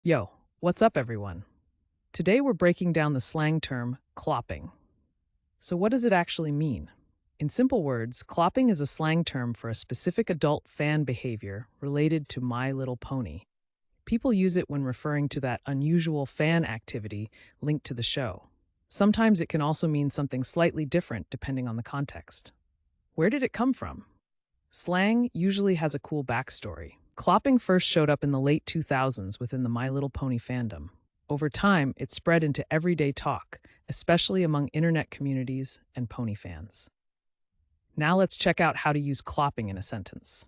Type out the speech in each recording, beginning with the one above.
Yo, what's up, everyone? Today we're breaking down the slang term clopping. So, what does it actually mean? In simple words, clopping is a slang term for a specific adult fan behavior related to My Little Pony. People use it when referring to that unusual fan activity linked to the show. Sometimes it can also mean something slightly different depending on the context. Where did it come from? Slang usually has a cool backstory. Clopping first showed up in the late 2000s within the My Little Pony fandom. Over time, it spread into everyday talk, especially among internet communities and pony fans. Now let's check out how to use clopping in a sentence.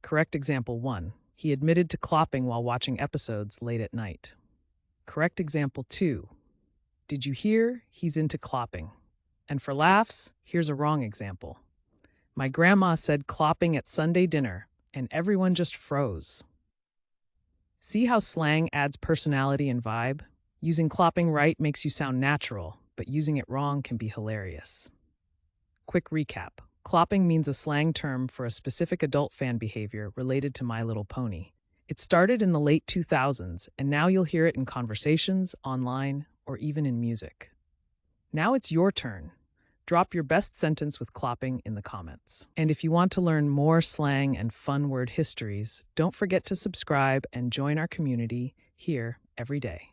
Correct example 1. He admitted to clopping while watching episodes late at night. Correct example 2. Did you hear? He's into clopping. And for laughs, here's a wrong example. My grandma said clopping at Sunday dinner, and everyone just froze. See how slang adds personality and vibe? Using clopping right makes you sound natural, but using it wrong can be hilarious. Quick recap. Clopping means a slang term for a specific adult fan behavior related to My Little Pony. It started in the late 2000s, and now you'll hear it in conversations, online, or even in music. Now it's your turn. Drop your best sentence with clopping in the comments. And if you want to learn more slang and fun word histories, don't forget to subscribe and join our community here every day.